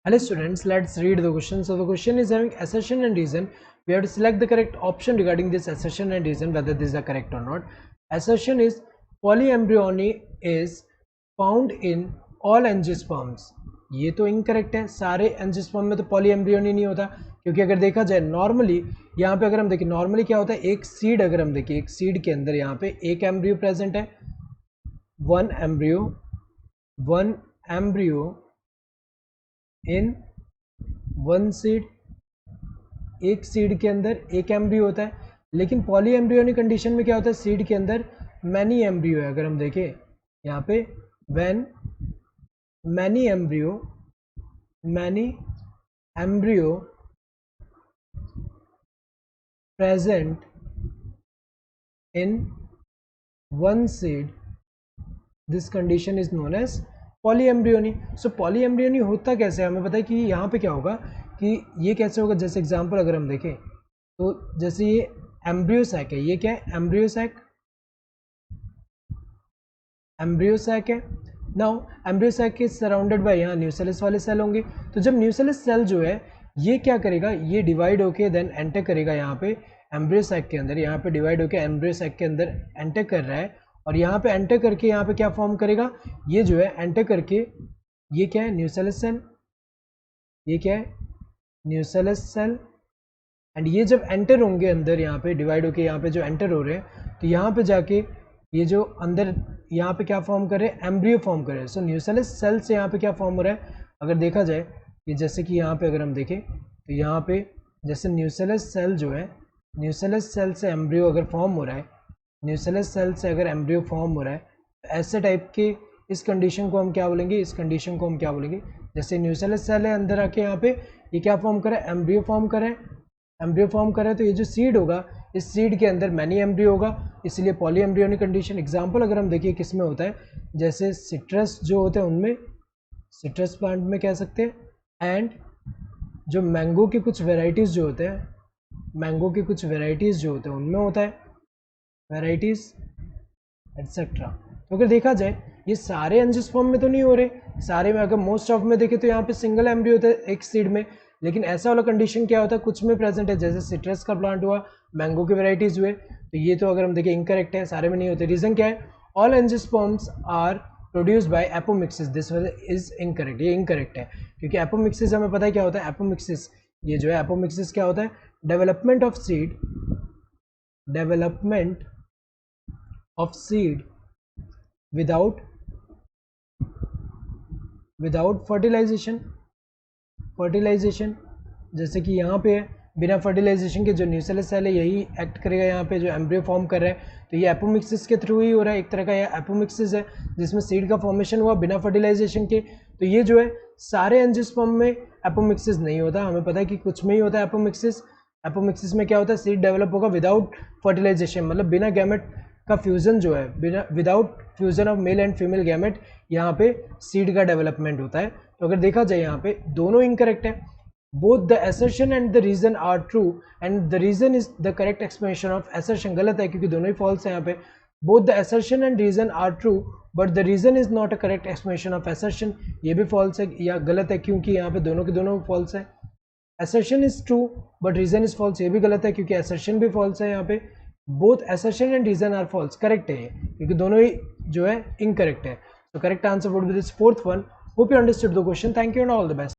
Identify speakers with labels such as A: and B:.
A: Hello students, let's read the question. So the question is having assertion and reason. We have to select the correct option regarding this assertion and reason, whether this is correct or not. Assertion is polyembryony is found in all angiosperms. ये तो incorrect है, सारे angiosperm में तो polyembryony नहीं होता, क्योंकि अगर देखा जाए नॉर्मली यहाँ पे अगर हम देखें नॉर्मली क्या होता है, एक सीड अगर हम देखें एक सीड के अंदर यहाँ पे एक एम्ब्रियो प्रेजेंट है, one embryo in one seed, एक सीड के अंदर एक एम्ब्रियो होता है. लेकिन पॉली एम्ब्रियोनिक कंडीशन में क्या होता है, सीड के अंदर मैनी एम्ब्रियो है. अगर हम देखें यहाँ पे when many embryo present in one seed, this condition is known as polyembryony. So polyembryony होता कैसे है, हमें पता है कि यहाँ पे क्या होगा कि ये कैसे होगा. जैसे एग्जांपल अगर हम देखें तो जैसे ये एम्ब्रियो सैक है, ये क्या है, एम्ब्रियो सैक है. नाउ एम्ब्रियो सैक के सराउंडेड बाय यहाँ न्यूसेलस वाले सेल होंगे. तो जब न्यूसेलस सेल जो है ये क्या करेगा, ये डिवाइड होके देन एंटर करेगा यहाँ पे एम्ब्रियो सैक के अंदर. यहाँ पे डिवाइड होके एम्ब्रियो सैक के अंदर एंटर कर रहा है और यहाँ पे एंटर करके यहाँ पे क्या फॉर्म करेगा, ये जो है एंटर करके ये क्या है, न्यूसेलस सेल. ये क्या है, न्यूसेलस सेल. एंड ये जब एंटर होंगे अंदर यहाँ पे डिवाइड होके यहाँ पे जो एंटर हो रहे हैं, तो यहाँ पे जाके ये जो अंदर यहाँ पे क्या फॉर्म कर रहे हैं, एम्ब्रियो फॉर्म कर रहे हैं. सो न्यूसेलस सेल से यहाँ पे क्या फॉर्म हो रहा है, अगर देखा जाए ये जैसे कि यहाँ पे अगर हम देखें तो यहाँ पे जैसे न्यूसेलस सेल जो है, न्यूसेलस सेल से एम्ब्रियो अगर फॉर्म हो रहा है, न्यूसेलस सेल से अगर एम्ब्रियो फॉर्म हो रहा है, तो ऐसे टाइप के इस कंडीशन को हम क्या बोलेंगे, इस कंडीशन को हम क्या बोलेंगे, जैसे न्यूसेलस सेल है अंदर आके यहाँ पे ये क्या फॉर्म करे, एम्ब्रियो फॉर्म करे. एम्ब्रियो फॉर्म करे तो ये जो सीड होगा, इस सीड के अंदर मैनी एम्ब्रियो होगा, इसलिए पॉली एम्ब्रियोनिक कंडीशन. एग्जाम्पल अगर हम देखिए किस में होता है, जैसे सिट्रस जो होते हैं उनमें, सिट्रस प्लांट में कह सकते हैं, एंड जो मैंगो के कुछ वेराइटीज़ जो होते हैं, मैंगो के कुछ वेराइटीज़ जो होते हैं उनमें होता है, वेराइटीज एटसेट्रा. तो अगर देखा जाए ये सारे एंजियोस्पर्म में तो नहीं हो रहे, सारे में अगर मोस्ट ऑफ में देखें तो यहाँ पे सिंगल एम्ब्रियो होता है एक सीड में. लेकिन ऐसा वाला कंडीशन क्या होता है, कुछ में प्रेजेंट है, जैसे सिट्रस का प्लांट हुआ, मैंगो के वेराइटीज हुए. तो ये तो अगर हम देखें इनकरेक्ट है, सारे में नहीं होते. रीजन क्या है, all angiosperms are produced by apomixis, this is incorrect. ये इनकरेक्ट है क्योंकि एपोमिक्सिस हमें पता है क्या होता है. एपोमिक्सिस ये जो है एपोमिक्सिस क्या होता है, development of seed, development of seed without fertilization. जैसे कि यहाँ पे बिना फर्टिलाइजेशन के जो न्यूसेलस सेल है यही एक्ट करेगा यहाँ पे जो एम्ब्रियो फॉर्म कर रहा है. तो ये एपोमिक्सिस के थ्रू ही हो रहा है, एक तरह का ये एपोमिक्सिस है जिसमें सीड का फॉर्मेशन हुआ बिना फर्टिलाइजेशन के. तो ये जो है सारे एंजियोस्पर्म में एपोमिक्सिस नहीं होता, हमें पता है कि कुछ में ही होता है एपोमिक्सिस. एपोमिक्सिस में क्या होता है, सीड डेवलप होगा विदाउट फर्टिलाइजेशन, मतलब बिना गैमेट का फ्यूजन जो है, बिना without fusion of male and female gamete यहाँ पे सीड का डेवलपमेंट होता है. तो अगर देखा जाए यहाँ पे दोनों इनकरेक्ट है. Both the assertion and the reason are true and the reason is the correct explanation of assertion. गलत है क्योंकि दोनों ही फॉल्स है यहाँ पे. Both the assertion and reason are true but the reason is not a correct explanation of assertion. ये भी फॉल्स है या गलत है क्योंकि यहाँ पे दोनों के दोनों फॉल्स है. Assertion is true but reason is false, ये भी गलत है क्योंकि असर्शन भी फॉल्स है यहाँ पे. Both assertion and reason are false, correct है क्योंकि दोनों ही जो है इनकरेक्ट है. तो correct answer would be this fourth one. Hope you understood the question. Thank you and all the best.